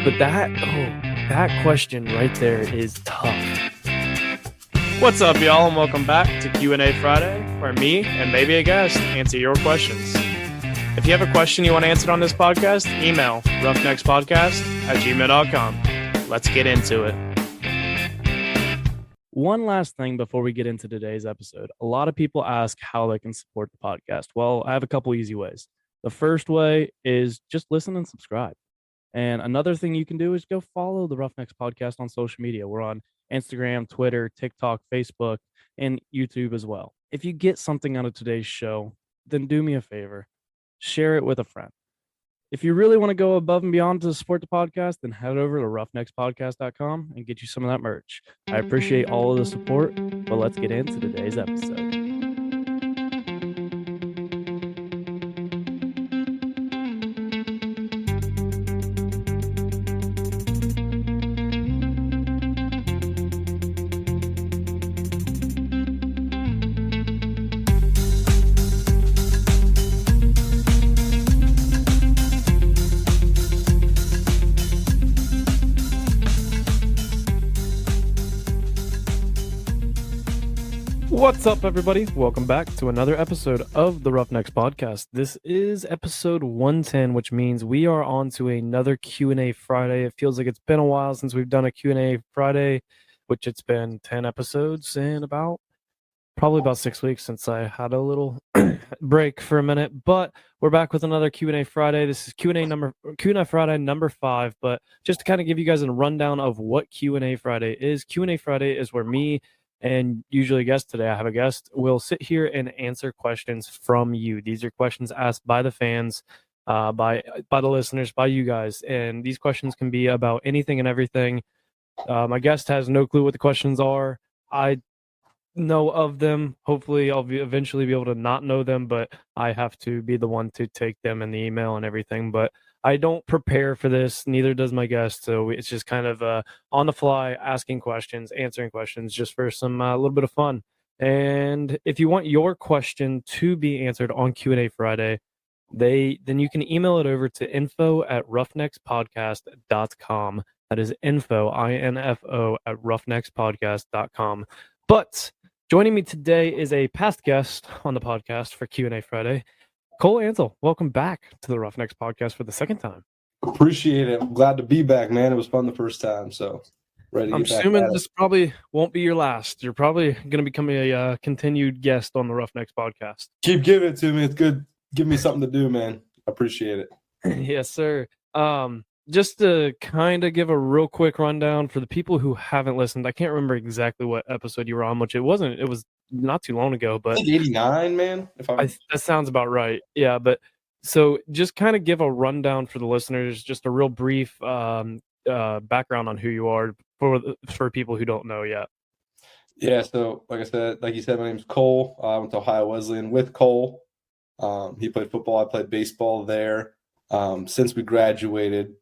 But that question right there is tough. What's up, y'all, and welcome back to Q&A Friday, where me and maybe a guest answer your questions. If you have a question you want answered on this podcast, email roughneckspodcast@gmail.com. Let's get into it. One last thing before we get into today's episode. A lot of people ask how they can support the podcast. Well, I have a couple easy ways. The first way is just listen and subscribe. And another thing you can do is go follow the Roughnecks podcast on social media. We're on Instagram, Twitter, TikTok, Facebook, and YouTube as well. If you get something out of today's show, then do me a favor. Share it with a friend. If you really want to go above and beyond to support the podcast, then head over to roughneckspodcast.com and get you some of that merch. I appreciate all of the support, but let's get into today's episode. What's up, everybody? Welcome back to another episode of the Roughnecks podcast. This is episode 110, which means we are on to another Q&A Friday. It feels like it's been a while since we've done a Q&A Friday, which it's been 10 episodes and probably about 6 weeks since I had a little break for a minute. But we're back with another Q&A Friday. This is Q&A Friday number 5. But just to kind of give you guys a rundown of what Q&A Friday is. Q&A Friday is where me and usually a guest, today I have a guest, will sit here and answer questions from you. These are questions asked by the fans, by the listeners, by you guys. And these questions can be about anything and everything. My guest has no clue what the questions are. I know of them. Hopefully I'll eventually be able to not know them, but I have to be the one to take them in the email and everything. But I don't prepare for this, neither does my guest, so it's just kind of on the fly, asking questions, answering questions, just for some little bit of fun. And if you want your question to be answered on Q&A Friday, then you can email it over to info@roughneckspodcast.com. That is info, INFO, @roughneckspodcast.com. But joining me today is a past guest on the podcast for Q&A Friday, Cole Antle. Welcome back to the Roughnecks podcast for the second time. Appreciate it. I'm glad to be back, man. It was fun the first time, so ready to I'm get back assuming at it. this probably won't be your last. You're probably going to become a continued guest on the Roughnecks podcast. Keep giving it to me. It's good. Give me something to do, man. I appreciate it. Yes, sir. Just to kind of give a real quick rundown for the people who haven't listened, I can't remember exactly what episode you were on, which it was not too long ago, but I think 89, man. That sounds about right. Yeah, but so just kind of give a rundown for the listeners, just a real brief background on who you are for people who don't know yet. Yeah, so like you said, my name's Cole. I went to Ohio Wesleyan with Cole. He played football. I played baseball there. Since we graduated,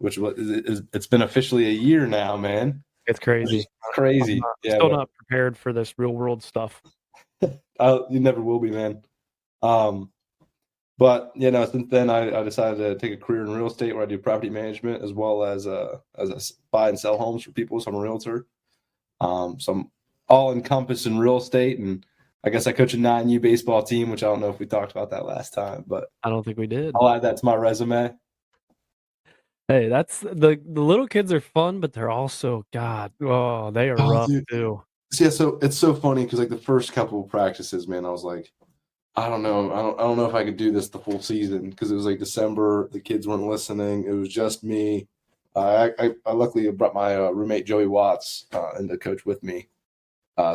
it's been officially a year now, man. It's crazy. Crazy. I'm not prepared for this real world stuff. You never will be, man. But since then I decided to take a career in real estate where I do property management as well as buy and sell homes for people. So I'm a realtor. So I'm all encompassed in real estate, and I guess I coach a 9U baseball team, which I don't know if we talked about that last time, but I don't think we did. I'll add that to my resume. Hey, that's the little kids are fun, but they're also they are rough too. Yeah, so it's so funny because like the first couple of practices, man, I was like, I don't know if I could do this the full season because it was like December. The kids weren't listening. It was just me. I luckily brought my roommate Joey Watts in to coach with me.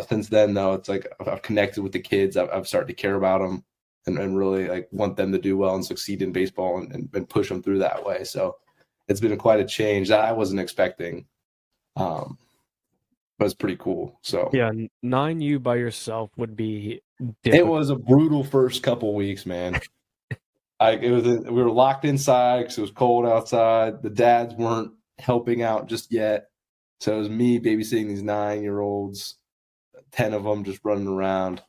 Since then, though, it's like I've connected with the kids. I've started to care about them and really like want them to do well and succeed in baseball and push them through that way. So it's been quite a change that I wasn't expecting. But it's pretty cool. So yeah, 9U by yourself would be difficult. It was a brutal first couple weeks, man. We were locked inside because it was cold outside. The dads weren't helping out just yet. So it was me babysitting these 9-year-olds, 10 of them just running around.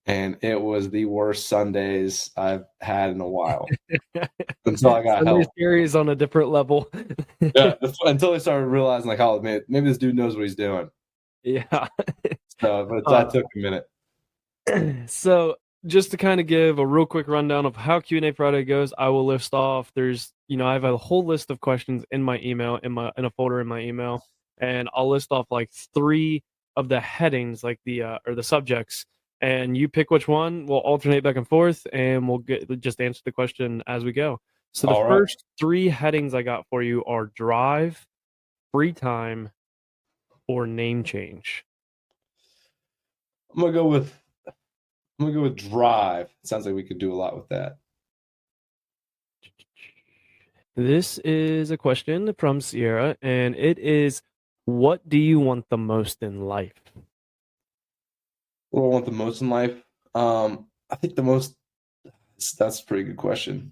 and it was the worst Sundays I've had in a while until I got Sunday help. series on a different level. Yeah, until I started realizing, like, oh, man, maybe this dude knows what he's doing. Yeah. So, but that took a minute. So just to kind of give a real quick rundown of how Q&A Friday goes, I will list off. I have a whole list of questions in my email, in a folder in my email, and I'll list off like 3 of the headings, like the subjects, and you pick which one. We'll alternate back and forth, and we'll just answer the question as we go. So the first 3 headings I got for you are drive, free time, or name change. I'm gonna go with drive. It sounds like we could do a lot with that. This is a question from Sierra, and it is, what do you want the most in life? What do I want the most in life? I think the most. That's a pretty good question.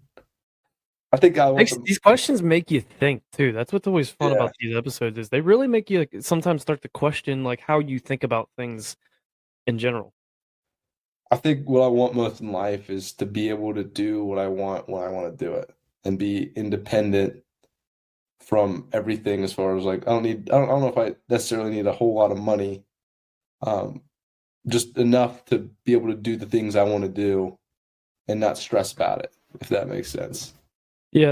I think These questions make you think too. That's what's always fun about these episodes, is they really make you sometimes start to question like how you think about things in general. I think what I want most in life is to be able to do what I want when I want to do it, and be independent from everything. As far as like, I don't know if I necessarily need a whole lot of money, just enough to be able to do the things I want to do and not stress about it, if that makes sense. Yeah,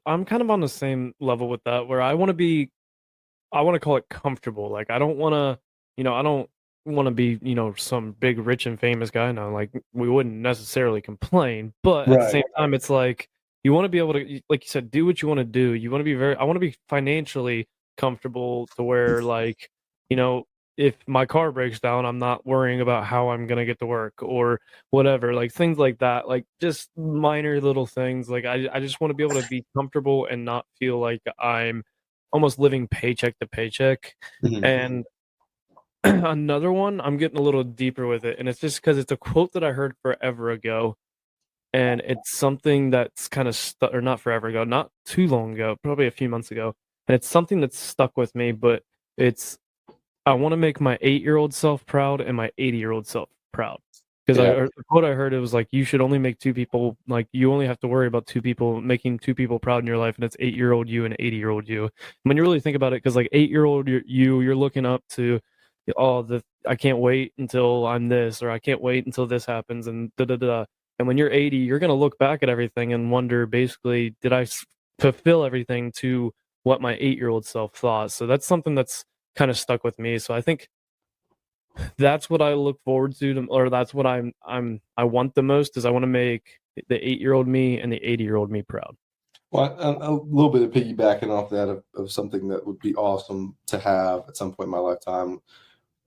I'm kind of on the same level with that, where I want to call it comfortable. Like I don't want to be, some big rich and famous guy. No, like we wouldn't necessarily complain, but at the same time, it's like you want to be able to, like you said, do what you want to do. You want to be I want to be financially comfortable to where, like, if my car breaks down, I'm not worrying about how I'm gonna get to work or whatever, like things like that, like just minor little things. Like I just want to be able to be comfortable and not feel like I'm almost living paycheck to paycheck. Mhm. And another one, I'm getting a little deeper with it, and it's just because it's a quote that I heard forever ago, and it's something that's kind of or not forever ago, not too long ago, probably a few months ago, and it's something that's stuck with me. But it's, I want to make my 8-year-old self proud and my 80-year-old self proud. Because the quote I heard, it was like, you should only make 2 people, like you only have to worry about 2 people, making 2 people proud in your life, and it's 8-year-old you and 80-year-old you. When you really think about it, because like 8-year-old you're looking up to, I can't wait until I'm this, or I can't wait until this happens, and da da da. And when you're 80, you're gonna look back at everything and wonder, basically, did I fulfill everything to what my 8-year-old self thought? So that's something that's kind of stuck with me. So I think that's what I look forward to, or that's what I want the most, is I want to make the 8-year-old me and the 80-year-old me proud. Well, a little bit of piggybacking off that of something that would be awesome to have at some point in my lifetime,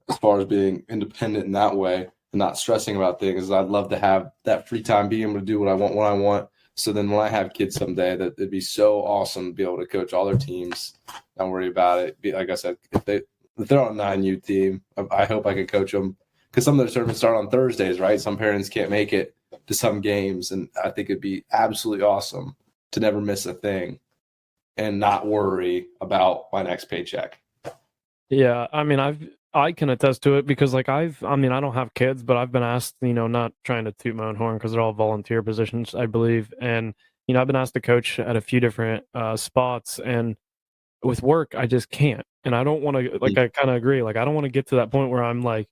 as far as being independent in that way and not stressing about things. I'd love to have that free time, being able to do what I want when I want. So then when I have kids someday, that it'd be so awesome to be able to coach all their teams, not worry about it. Like I said, if they're on a 9U team, I hope I can coach them, because some of their tournaments start on Thursdays, right? Some parents can't make it to some games, and I think it'd be absolutely awesome to never miss a thing and not worry about my next paycheck. Yeah, I mean, I can attest to it, because like I don't have kids, but I've been asked, not trying to toot my own horn, because they're all volunteer positions, I believe, and I've been asked to coach at a few different spots, and with work I just can't. And I don't want to, like, I kind of agree, like I don't want to get to that point where I'm like,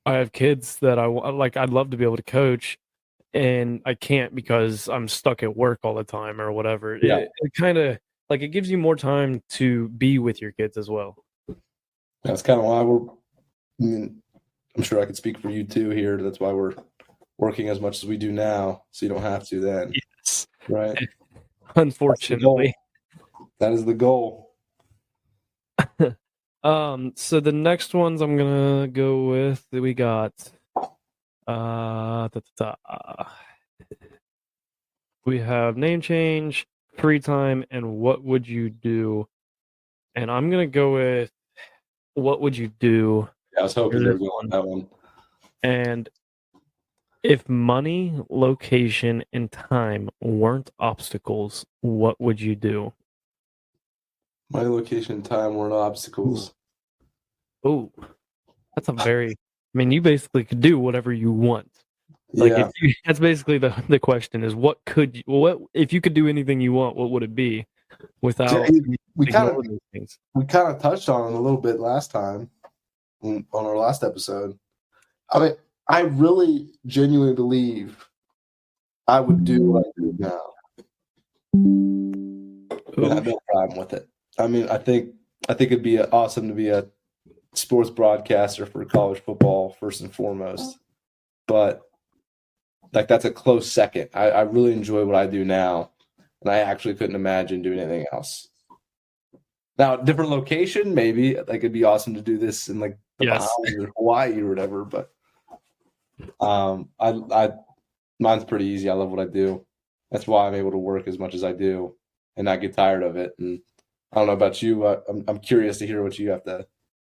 I have kids that I'd love to be able to coach, and I can't because I'm stuck at work all the time or whatever. Yeah. It kind of, like, it gives you more time to be with your kids as well. That's kind of why I'm sure I could speak for you too here. That's why we're working as much as we do now, so you don't have to then. Yes. Right. Unfortunately. That is the goal. So the next ones I'm gonna go with, we got we have name change, free time, and what would you do? And I'm gonna go with what would you do? Yeah, I was hoping you were going on that one. And if money, location, and time weren't obstacles, what would you do? Money, location, time weren't obstacles. Oh, that's a very mean, you basically could do whatever you want. Like Yeah. that's basically the question is what if you could do anything you want, what would it be without We kind ignoring those things? of touched on it a little bit last time on our last episode. I mean, I really genuinely believe I would do what I do now. I have no problem with it. I mean, I think it'd be awesome to be a sports broadcaster for college football first and foremost. But like that's a close second. I really enjoy what I do now, and I actually couldn't imagine doing anything else. Now, different location, maybe like it'd be awesome to do this in like the Bahamas or Hawaii or whatever. But I mine's pretty easy. I love what I do. That's why I'm able to work as much as I do and not get tired of it. And I don't know about you. I'm curious to hear what you have to.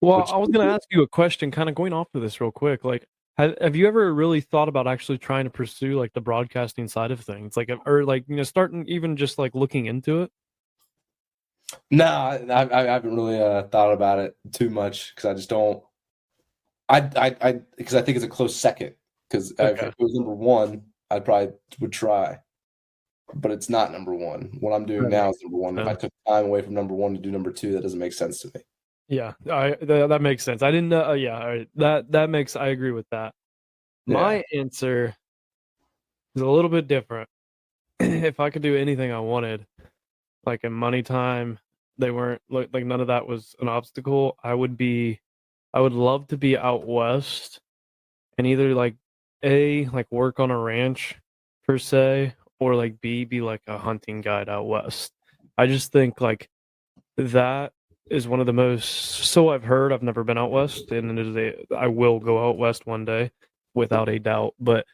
Well, I was going to ask you a question, kind of going off of this real quick. Like, have you ever really thought about actually trying to pursue like the broadcasting side of things, like, or like starting even just like looking into it? No, I haven't really thought about it too much because I just don't. Because I think it's a close second. Because if it was number one, I probably would try, but it's not number one. What I'm doing now is number one. If I took time away from number one to do number two, that doesn't make sense to me. Yeah, that makes sense. I didn't know. Yeah, all right. That makes. I agree with that. Yeah. My answer is a little bit different. If I could do anything I wanted, like in money time, they weren't like none of that was an obstacle. I would love to be out west, and either like like work on a ranch per se, or like be like a hunting guide out west. I just think like that is one of the most. So I've heard. I've never been out west, and I will go out west one day, without a doubt. But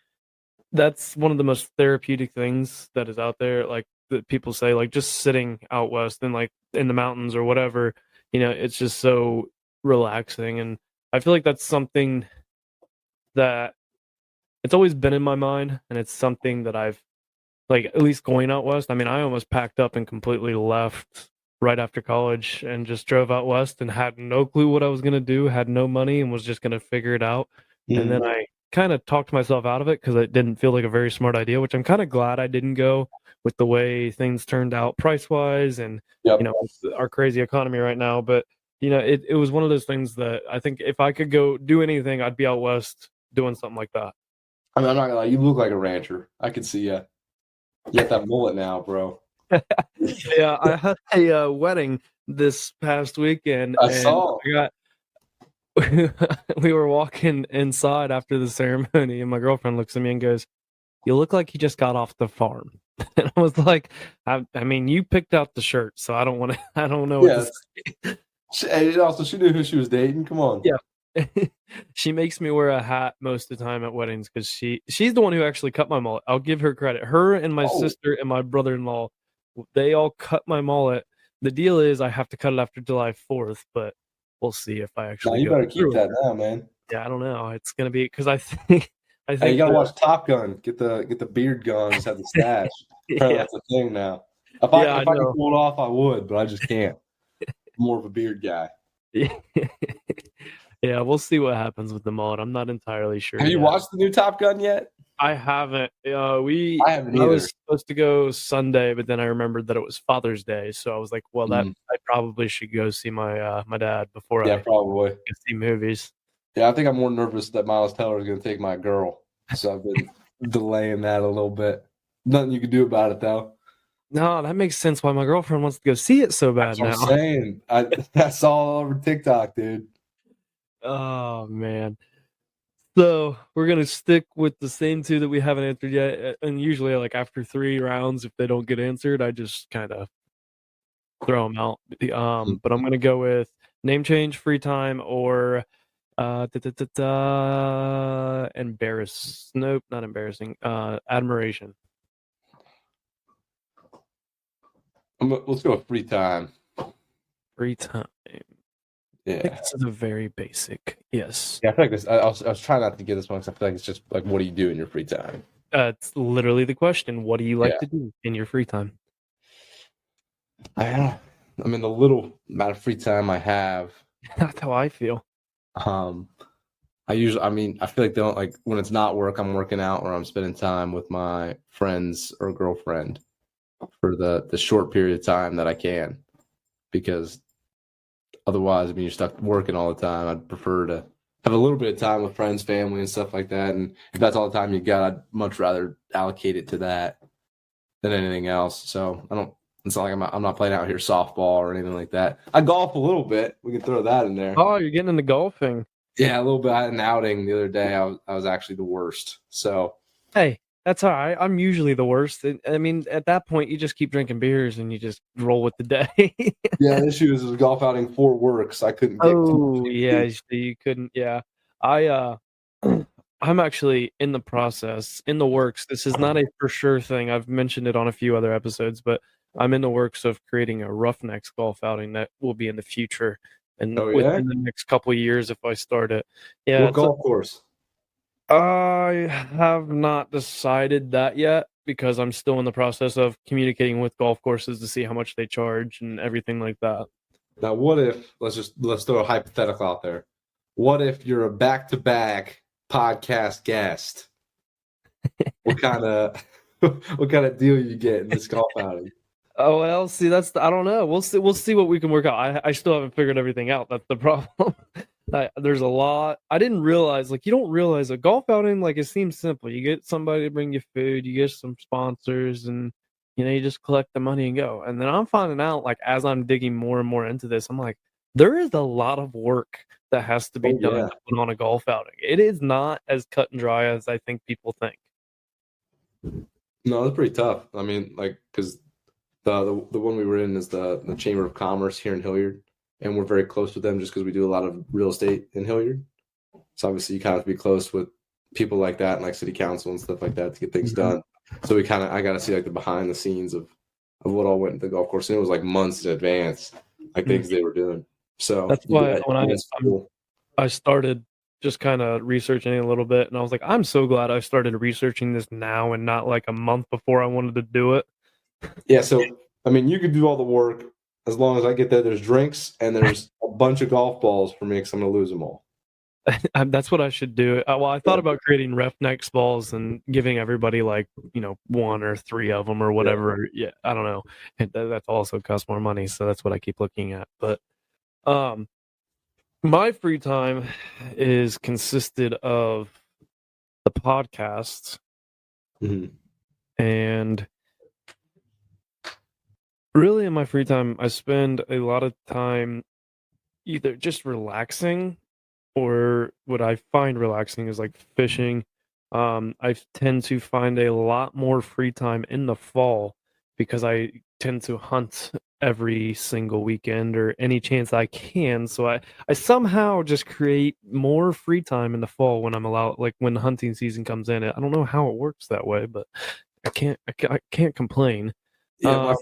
that's one of the most therapeutic things that is out there. Like that people say, like just sitting out west and like in the mountains or whatever, it's just so relaxing. And I feel like that's something that it's always been in my mind, and it's something that I've like at least going out west. I mean, I almost packed up and completely left right after college and just drove out west and had no clue what I was going to do, had no money, and was just going to figure it out. Mm-hmm. And then I kind of talked myself out of it because it didn't feel like a very smart idea, which I'm kind of glad I didn't go with the way things turned out price-wise and, our crazy economy right now. But, it was one of those things that I think if I could go do anything, I'd be out west doing something like that. I mean, I'm not going to lie. You look like a rancher. I could see you. You got that mullet now, bro. Yeah, I had a wedding this past weekend. I saw. We were walking inside after the ceremony, and my girlfriend looks at me and goes, "You look like you just got off the farm." And I was like, "I mean, you picked out the shirt, so I don't want to. I don't know what to say." Also, she knew who she was dating. Come on. Yeah. She makes me wear a hat most of the time at weddings because she's the one who actually cut my mullet. I'll give her credit. Her and my sister and my brother-in-law, they all cut my mullet. The deal is I have to cut it after July 4th, but we'll see if I actually. No, you better keep that now, man. Yeah, I don't know. It's gonna be because I think. Hey, you gotta watch Top Gun. Get the beard going. Just have the stash. That's the thing now. If I could pull it off, I would, but I just can't. I'm more of a beard guy. Yeah, we'll see what happens with the mullet. I'm not entirely sure. Have you watched the new Top Gun yet? I haven't. I haven't either. I was supposed to go Sunday, but then I remembered that it was Father's Day, so I was like, "Well, I probably should go see my dad before I probably see movies." Yeah, I think I'm more nervous that Miles Teller is going to take my girl, so I've been delaying that a little bit. Nothing you can do about it, though. No, that makes sense. Why my girlfriend wants to go see it so bad now. That's what I'm saying. That's all over TikTok, dude. Oh man. So we're gonna stick with the same two that we haven't answered yet, and usually, like after 3 rounds, if they don't get answered, I just kind of throw them out. But I'm gonna go with name change, free time, or embarrass. Nope, not embarrassing. Admiration. Let's go with free time. Free time. Yeah, I think this is a very basic. Yes. Yeah, I feel like this. I was trying not to get this one because I feel like it's just like, what do you do in your free time? It's literally the question. What do you like to do in your free time? I mean, the little amount of free time I have. That's how I feel. I I feel like they don't like when it's not work, I'm working out or I'm spending time with my friends or girlfriend for the short period of time that I can, because otherwise, I mean, you're stuck working all the time. I'd prefer to have a little bit of time with friends, family, and stuff like that. And if that's all the time you got, I'd much rather allocate it to that than anything else. So it's not like I'm not playing out here softball or anything like that. I golf a little bit. We can throw that in there. Oh, you're getting into golfing. Yeah, a little bit. I had an outing the other day. I was actually the worst. So Hey, that's all right. I'm usually the worst. I mean, at that point, you just keep drinking beers and you just roll with the day. yeah, the issue is it was a golf outing for work, so I couldn't get. Oh, yeah, you couldn't. Yeah, I I'm actually in the process, in the works. This is not a for sure thing. I've mentioned it on a few other episodes, but I'm in the works of creating a Roughnecks golf outing that will be in the future and within the next couple of years if I start it. Yeah, what golf course? I have not decided that yet because I'm still in the process of communicating with golf courses to see how much they charge and everything like that. Now, what if let's throw a hypothetical out there. What if you're a back-to-back podcast guest? What kind of deal you get in this golf outing? Oh well, see, I don't know. We'll see what we can work out. I still haven't figured everything out. That's the problem. There's a lot. I didn't realize, like, you don't realize a golf outing, like, it seems simple. You get somebody to bring you food, you get some sponsors, and you just collect the money and go. And then I'm finding out, like, as I'm digging more and more into this, I'm like, there is a lot of work that has to be done to put on a golf outing. It is not as cut and dry as I think people think. No, it's pretty tough. I mean, like, because the one we were in is the Chamber of Commerce here in Hilliard, and we're very close with them just because we do a lot of real estate in Hilliard. So obviously you kind of have to be close with people like that and like city council and stuff like that to get things done. So I got to see like the behind the scenes of what all went into the golf course, and it was like months in advance, like things they were doing. So that's why when I started just kind of researching it a little bit, and I was like, I'm so glad I started researching this now and not like a month before I wanted to do it. Yeah, so I mean, you could do all the work as long as I get there. There's drinks and there's a bunch of golf balls for me because I'm gonna lose them all. That's what I should do. Well, I thought about creating Roughnecks balls and giving everybody like one or three of them or whatever. Yeah, I don't know. That's also costs more money, so that's what I keep looking at. But my free time is consisted of the podcasts and. Really, in my free time, I spend a lot of time either just relaxing or what I find relaxing is like fishing. I tend to find a lot more free time in the fall because I tend to hunt every single weekend or any chance I can. So I somehow just create more free time in the fall when I'm allowed, like when the hunting season comes in. I don't know how it works that way, but I can't complain. Yeah,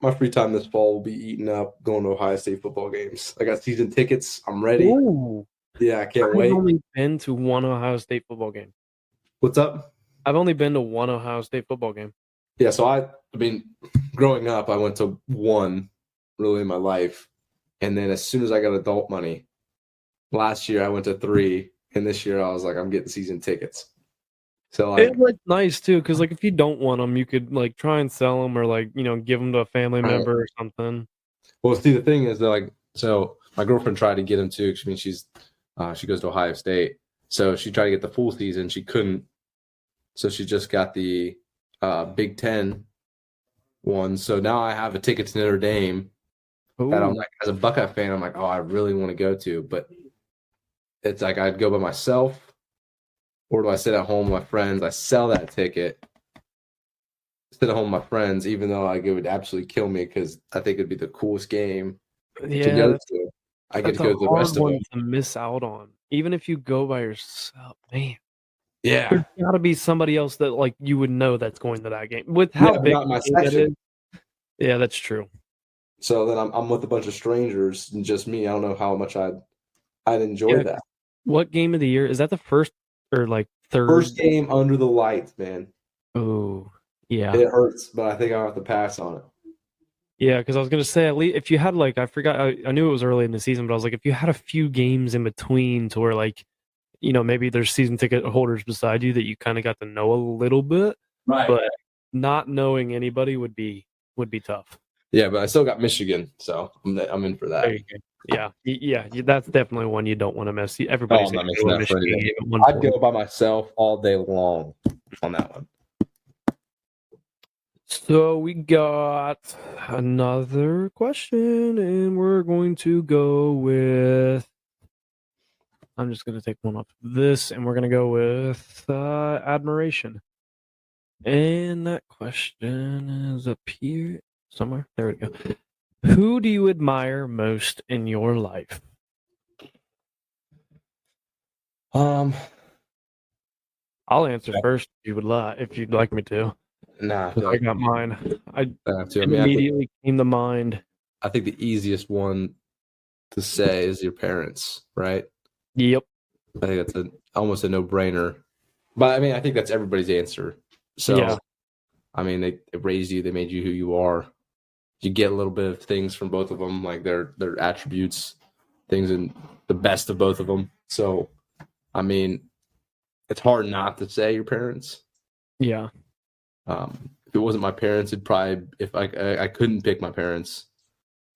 my free time this fall will be eaten up going to Ohio State football games. I got season tickets. I'm ready. Ooh. Yeah, I can't wait. I've only been to one Ohio State football game. What's up? I've only been to one Ohio State football game. Yeah, so I mean, growing up, I went to one really in my life. And then as soon as I got adult money, last year I went to 3. And this year I was like, I'm getting season tickets. So like, it was nice too, because like if you don't want them, you could like try and sell them or like give them to a family member or something. Well, see, the thing is that like, so my girlfriend tried to get them too. I mean, she goes to Ohio State, so she tried to get the full season. She couldn't, so she just got the Big Ten one. So now I have a ticket to Notre Dame that I'm like, as a Buckeye fan, I'm like, oh, I really want to go to, but it's like I'd go by myself. Or do I sit at home with my friends? I sell that ticket, sit at home with my friends, even though it would absolutely kill me because I think it'd be the coolest game to go to. I get to go to the rest of them. To miss out on, even if you go by yourself, man. Yeah, there's got to be somebody else that like you would know that's going to that game. With how big my section. Yeah, that's true. So then I'm with a bunch of strangers and just me. I don't know how much I'd enjoy that. What game of the year is that? The first or like third? First game under the lights, man. Oh, yeah. It hurts, but I think I'll have to pass on it. Yeah, because I was gonna say at least if you had like I forgot I knew it was early in the season, but I was like if you had a few games in between to where like maybe there's season ticket holders beside you that you kind of got to know a little bit, Right. but not knowing anybody would be tough. Yeah, but I still got Michigan, so I'm in for that. There you go. Yeah, that's definitely one you don't want to miss. Oh, Everybody's I'm not missing that for anything. I'd go by myself all day long on that one. So we got another question, and we're going to go with. I'm just going to take one off this, and we're going to go with admiration. And that question is up here somewhere. There we go. Who do you admire most in your life? I'll answer first if you'd like me to. Nah, I got mine. Immediately came to mind. I think the easiest one to say is your parents, right? Yep. I think that's almost a no-brainer. But I mean, I think that's everybody's answer. So, yeah. I mean, they raised you, they made you who you are. You get a little bit of things from both of them, like their attributes, things in the best of both of them. So, I mean, it's hard not to say your parents. Yeah. If it wasn't my parents, it'd probably, if I couldn't pick my parents,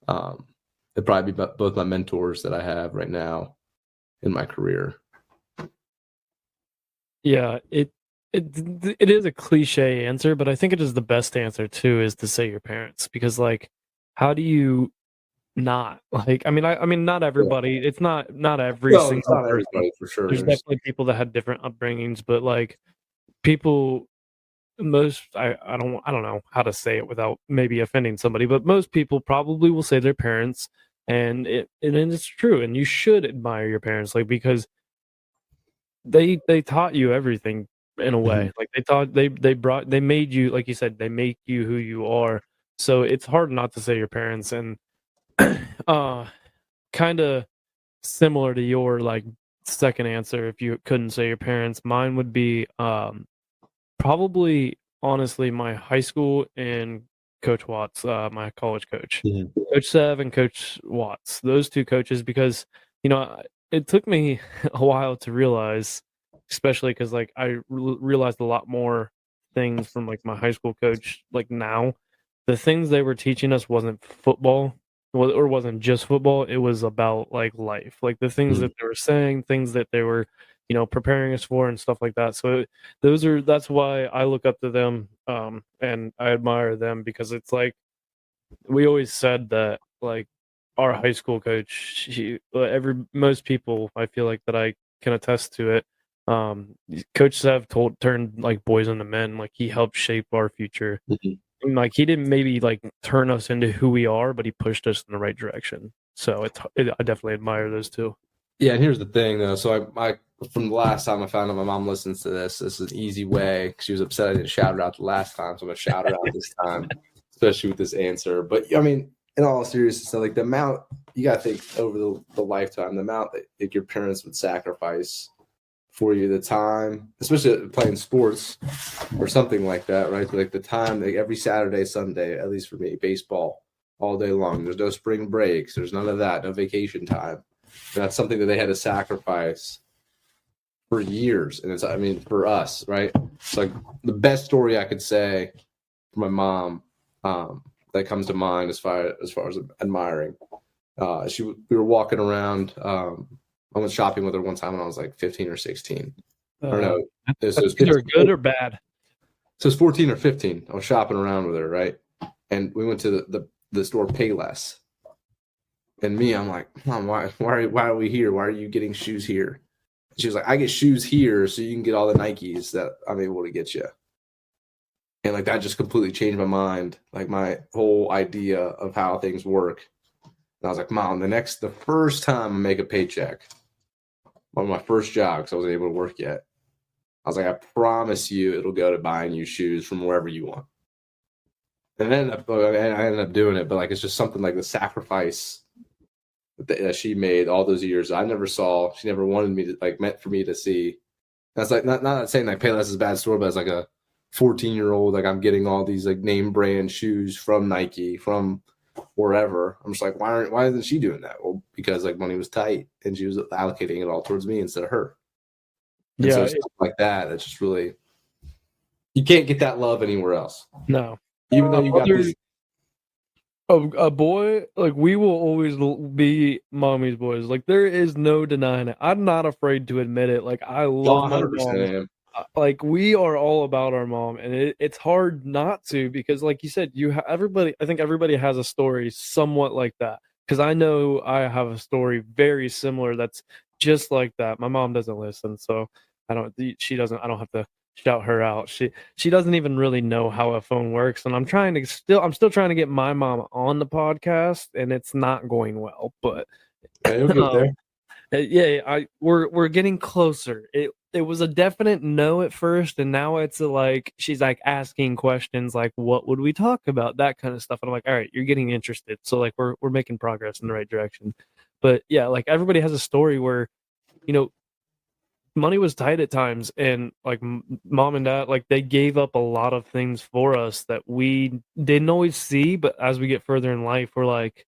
it'd probably be both my mentors that I have right now in my career. Yeah, it is a cliche answer, but I think it is the best answer too, is to say your parents, because like, how do you not like? I mean, not everybody. Yeah. It's not every single. It's not everybody for sure. There's definitely people that had different upbringings, but like people. Most I don't know how to say it without maybe offending somebody, but most people probably will say their parents, and it's true, and you should admire your parents, like, because they taught you everything in a way. Like they made you, like you said, they make you who you are. So it's hard not to say your parents. And kind of similar to your like second answer, if you couldn't say your parents, mine would be probably, honestly, my high school and Coach Watts, my college coach. Coach Sev and Coach Watts, those two coaches, because, it took me a while to realize, especially because, like, I realized a lot more things from, like, my high school coach, like, now. The things they were teaching us wasn't football, or wasn't just football. It was about, like, life. Like, the things that they were saying, things that they were preparing us for and stuff like that. So that's why I look up to them, and I admire them, because it's like, we always said that, like, our high school coach, most people, I feel like, that I can attest to it. Coach Sev turned like boys into men. Like, he helped shape our future. And, like, he didn't maybe like turn us into who we are, but he pushed us in the right direction. So I definitely admire those two. Yeah, and here's the thing, though. So I from the last time I found out my mom listens to this, this is an easy way. She was upset I didn't shout her out the last time, so I'm going to shout her out this time, especially with this answer. But, I mean, in all seriousness, so, like, the amount, you got to think over the lifetime, the amount that, like, your parents would sacrifice for you, the time, especially playing sports or something like that, right? Like, the time, like, every Saturday, Sunday, at least for me, baseball all day long. There's no spring breaks. There's none of that, no vacation time. And that's something that they had to sacrifice for years. And it's, I mean, for us, right? It's like the best story I could say for my mom that comes to mind as far as admiring. We were walking around. I went shopping with her one time when I was like 15 or 16. I don't know. It was either good or bad. So it's 14 or 15. I was shopping around with her, right? And we went to the store Payless. And me, I'm like, Mom, why are we here? Why are you getting shoes here? And she was like, I get shoes here so you can get all the Nikes that I'm able to get you. And like that just completely changed my mind, like my whole idea of how things work. And I was like, Mom, the first time I make a paycheck on my first job, because I wasn't able to work yet, I was like, I promise you it'll go to buying you shoes from wherever you want. And I ended up doing it, but like it's just something like the sacrifice that she made all those years I never saw. She never wanted me to, like, meant for me to see. That's like not saying like Payless is a bad store, but as like a 14-year-old, like I'm getting all these like name brand shoes from Nike, from wherever. I'm just like, why isn't she doing that? Well, because like money was tight and she was allocating it all towards me instead of her. And so Yeah, stuff like that, it's just really, you can't get that love anywhere else. no. Even though you got Mother, these, a boy, like we will always be mommy's boys. Like there is no denying it. I'm not afraid to admit it. Like I love my 100% mom. am. Like we are all about our mom, and it's hard not to because, like you said, everybody. I think everybody has a story somewhat like that. Because I know I have a story very similar that's just like that. My mom doesn't listen, so I don't. She doesn't. I don't have to shout her out. She doesn't even really know how a phone works, and I'm still trying to get my mom on the podcast, and it's not going well. But Yeah, you'll get there. we're getting closer. It was a definite no at first, and now it's like she's like asking questions like, "What would we talk about?" That kind of stuff. And I'm like, "All right, you're getting interested." So like we're making progress in the right direction. But yeah, like everybody has a story where, you know, money was tight at times, and like mom and dad, like they gave up a lot of things for us that we didn't always see. But as we get further in life, we're like,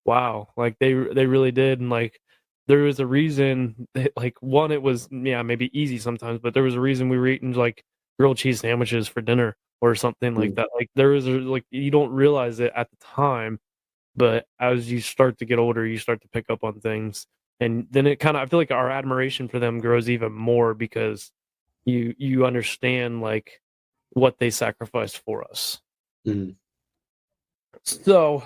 wow, like they really did. And like there was a reason that, like, one, it was maybe easy sometimes, but there was a reason we were eating like grilled cheese sandwiches for dinner or something like that. Like there was like you don't realize it at the time, but as you start to get older, you start to pick up on things, and then it kind of, I feel like our admiration for them grows even more because you understand like what they sacrificed for us. Mhm. So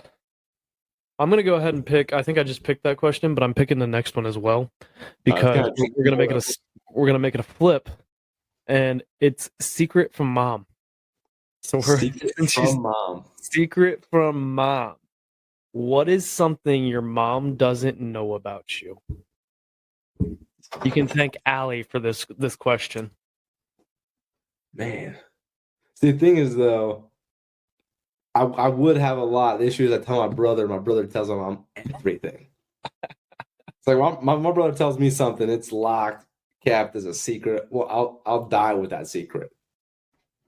I'm gonna go ahead and pick. I think I just picked that question, but I'm picking the next one as well because kinda we're gonna make it a flip, and it's secret from mom. So we're Secret from mom. secret from mom. What is something your mom doesn't know about you? You can thank Allie for this question. Man. See, the thing is, though, I would have a lot. The issue is I tell my brother tells my mom everything. It's like my brother tells me something, it's locked, kept as a secret. Well, I'll die with that secret.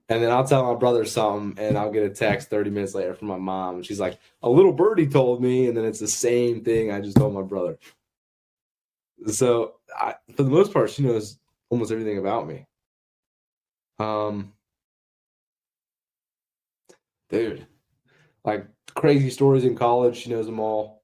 And then I'll tell my brother something, and I'll get a text 30 minutes later from my mom. And she's like, a little birdie told me, and then it's the same thing I just told my brother. So, for the most part, she knows almost everything about me. Dude, like crazy stories in college, she knows them all.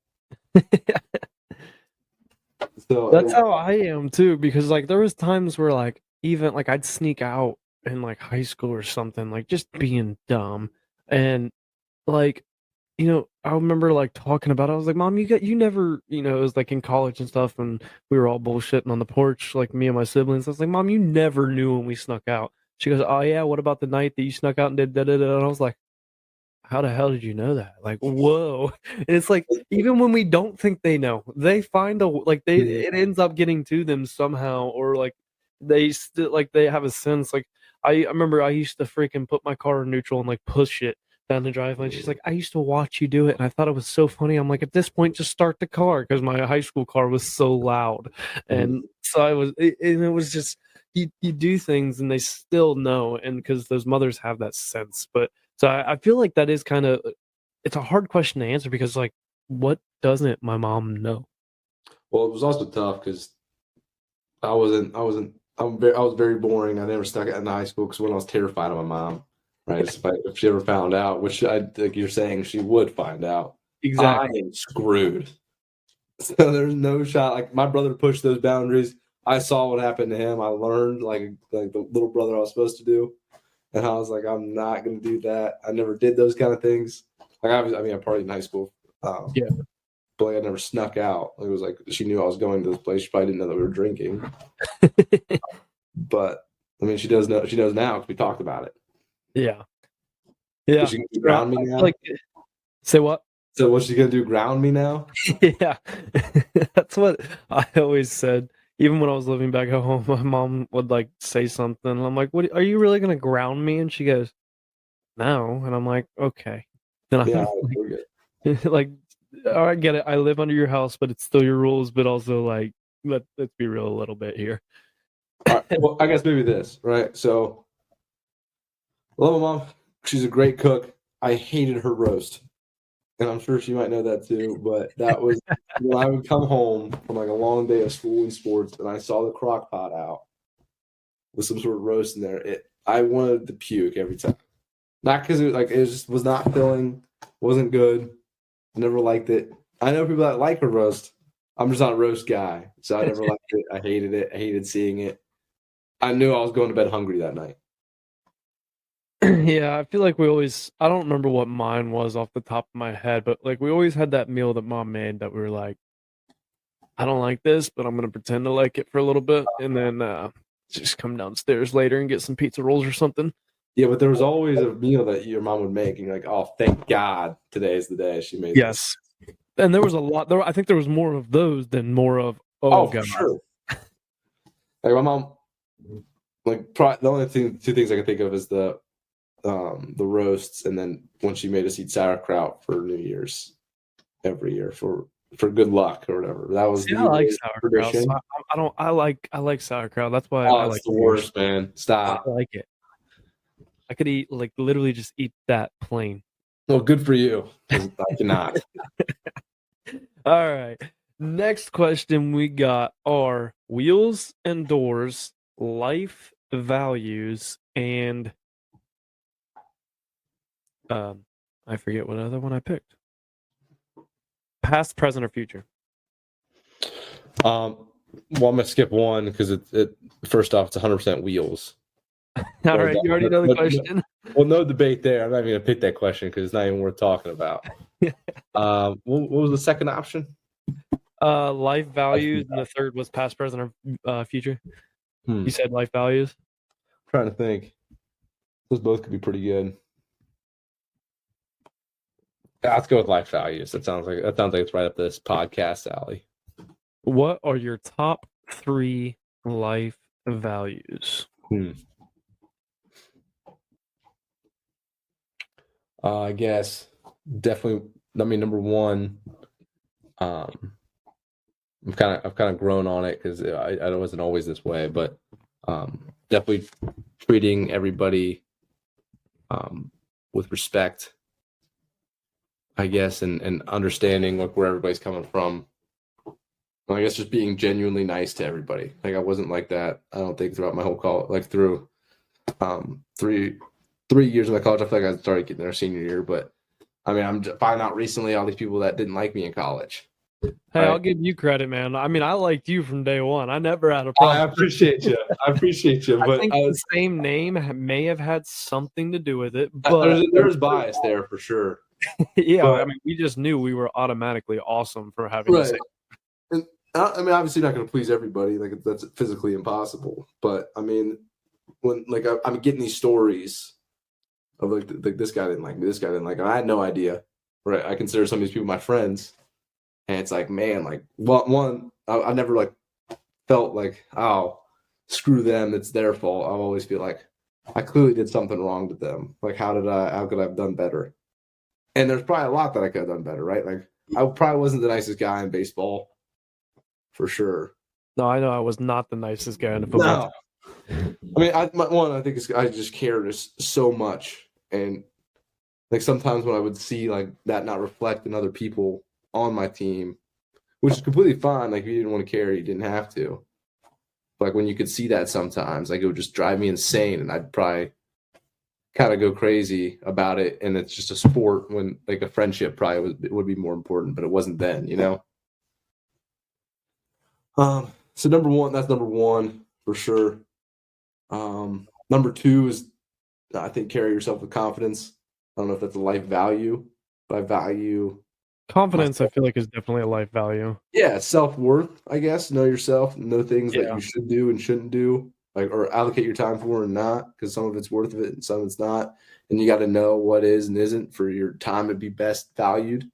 So That's how I am too, because like there was times where like even like I'd sneak out in like high school or something, like just being dumb, and like, you know, I remember like talking about it. I was like, Mom, you never, you know, it was like in college and stuff, and we were all bullshitting on the porch, like me and my siblings. I was like, Mom, you never knew when we snuck out. She goes, oh yeah, what about the night that you snuck out and did da da da? And I was like, how the hell did you know that? Like, whoa. And it's like, even when we don't think they know, they find a, like, it ends up getting to them somehow, or like, they still, like, they have a sense. Like, I remember I used to freaking put my car in neutral and, like, push it down the driveway. And she's like, I used to watch you do it. And I thought it was so funny. I'm like, at this point, just start the car, because my high school car was so loud. And so and it was just, you do things and they still know. And because those mothers have that sense. But, so I feel like that is kind of, it's a hard question to answer because, like, what doesn't my mom know? Well, it was also tough because I was very boring. I never stuck out in high school because when I was terrified of my mom, right? If she ever found out, which like you're saying, she would find out. Exactly. I am screwed. So there's no shot. Like my brother pushed those boundaries. I saw what happened to him. I learned like the little brother I was supposed to do. And I was like, I'm not going to do that. I never did those kind of things. Like, I partied in high school. Yeah. But like, I never snuck out. It was like, she knew I was going to this place. She probably didn't know that we were drinking. But, I mean, she does know. She knows now because we talked about it. Yeah. Yeah. Is she going to ground me now? Like, say what? So what's she going to do, ground me now? Yeah. That's what I always said. Even when I was living back at home, my mom would like say something. And I'm like, "What? Are you really gonna ground me?" And she goes, "No." And I'm like, "Okay." Then I'm like, "All right, get it. I live under your house, but it's still your rules. But also, like, let's be real a little bit here." All right, well, I guess maybe this, right? So, I love my mom. She's a great cook. I hated her roast. And I'm sure she might know that too, but that was when I would come home from like a long day of school and sports and I saw the crock pot out. with some sort of roast in there, I wanted to puke every time. Not because it just was not filling, wasn't good. I never liked it. I know people that like a roast. I'm just not a roast guy, so I never liked it. I hated it. I hated seeing it. I knew I was going to bed hungry that night. Yeah, I feel like we always, I don't remember what mine was off the top of my head, but like we always had that meal that mom made that we were like, I don't like this, but I'm going to pretend to like it for a little bit and then just come downstairs later and get some pizza rolls or something. Yeah, but there was always a meal that your mom would make, and you're like, oh, thank God today is the day she made Yes. And there was a lot, I think there was more of those than more of, Oh, God. for sure. Like my mom, like the only two things I can think of is the roasts, and then when she made us eat sauerkraut for New Year's every year for good luck or whatever. That was I like sauerkraut. tradition. So I like sauerkraut. That's why I It's like the worst, man. Stop. I like it. I could eat literally just eat that plain. Well, good for you. I cannot. All right. Next question we got are wheels and doors, life values, and I forget what other one I picked. Past, present, or future. Well, I'm gonna skip one because it first off, it's 100% wheels. All right, you already know the question. Well, no debate there. I'm not even gonna pick that question because it's not even worth talking about. What was the second option? Life values, and the third was past, present, or future. You said life values. I'm trying to think. Those both could be pretty good. Let's go with life values. That sounds like it's right up this podcast alley. What are your top 3 life values? I guess definitely. I mean, number one, I've kind of grown on it because I wasn't always this way, but definitely treating everybody with respect, I guess, and understanding where everybody's coming from. I guess just being genuinely nice to everybody. Like I wasn't like that. I don't think throughout my whole college, like through 3 years of my college. I feel like I started getting there senior year, but I mean, I'm finding out recently all these people that didn't like me in college. Hey, right? I'll give you credit, man. I mean, I liked you from day one. I never had a problem. I appreciate you. But I think the same name may have had something to do with it. But there's bias there for sure. Yeah, but, I mean, we just knew we were automatically awesome for having the same. And I mean, obviously, not going to please everybody. Like that's physically impossible. But I mean, when I'm getting these stories of like this guy didn't like me, this guy didn't like me. I had no idea. Right? I consider some of these people my friends, and it's like, man, like I never like felt like, oh, screw them, it's their fault. I always feel like I clearly did something wrong to them. Like how could I have done better? And there's probably a lot that I could have done better, right? Like I probably wasn't the nicest guy in baseball, for sure. No, I know I was not the nicest guy in the football. No. I mean, I think I just cared so much, and like sometimes when I would see like that not reflect in other people on my team, which is completely fine. Like if you didn't want to care, you didn't have to. Like when you could see that sometimes, like it would just drive me insane, and I'd probably kind of go crazy about it. And it's just a sport when like a friendship probably would be more important, but it wasn't then, you know. So that's number one for sure. Number 2 is I think carry yourself with confidence. I don't know if that's a life value, but I value confidence. I feel like is definitely a life value. Yeah, self-worth, I guess. Know yourself, know things that you should do and shouldn't do, like or allocate your time for and not, because some of it's worth it and some of it's not. And you got to know what is and isn't for your time to be best valued.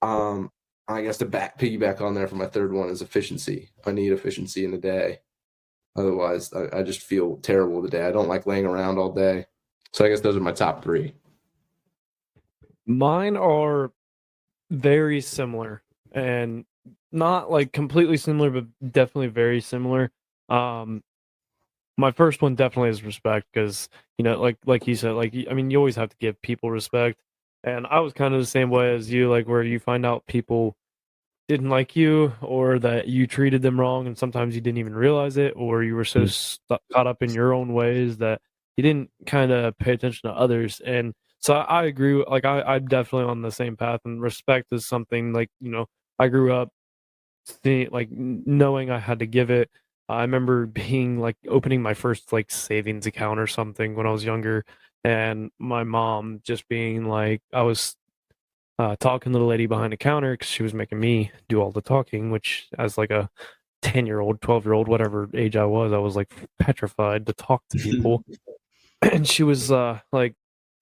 I guess to piggyback on there for my third one is efficiency. I need efficiency in the day. Otherwise, I just feel terrible the day. I don't like laying around all day. So I guess those are my top 3. Mine are very similar, and not like completely similar, but definitely very similar. My first one definitely is respect, because you know, like you said, like I mean, you always have to give people respect, and I was kind of the same way as you, like where you find out people didn't like you, or that you treated them wrong and sometimes you didn't even realize it, or you were so caught up in your own ways that you didn't kind of pay attention to others. And so I agree. Like I'm definitely on the same path, and respect is something like, I grew up knowing I had to give it. I remember being like opening my first like savings account or something when I was younger, and my mom just being like, I was talking to the lady behind the counter because she was making me do all the talking, which as like a 10-year-old, 12-year-old, whatever age I was like petrified to talk to people. And she was like,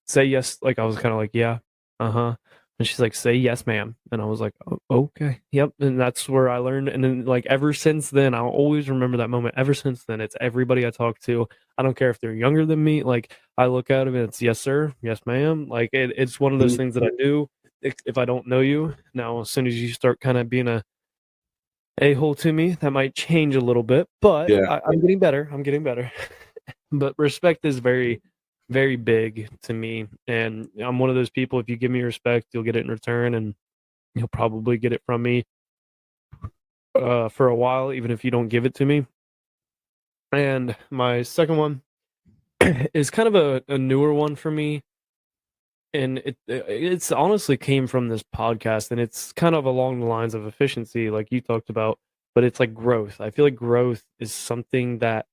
say yes. Like I was kind of like, yeah, uh-huh. And she's like, say yes, ma'am. And I was like, oh, okay, yep. And that's where I learned. And then like ever since then, I'll always remember that moment. Ever since then, it's everybody I talk to. I don't care if they're younger than me. Like I look at them and it's yes, sir, yes, ma'am. Like it's one of those things that I do if I don't know you. Now, as soon as you start kind of being a-hole to me, that might change a little bit, but Yeah. I'm getting better. I'm getting better. But respect is very, very big to me. And I'm one of those people, if you give me respect, you'll get it in return, and you'll probably get it from me for a while, even if you don't give it to me. And my second one is kind of a newer one for me. And it's honestly came from this podcast, and it's kind of along the lines of efficiency, like you talked about, but it's like growth. I feel like growth is something that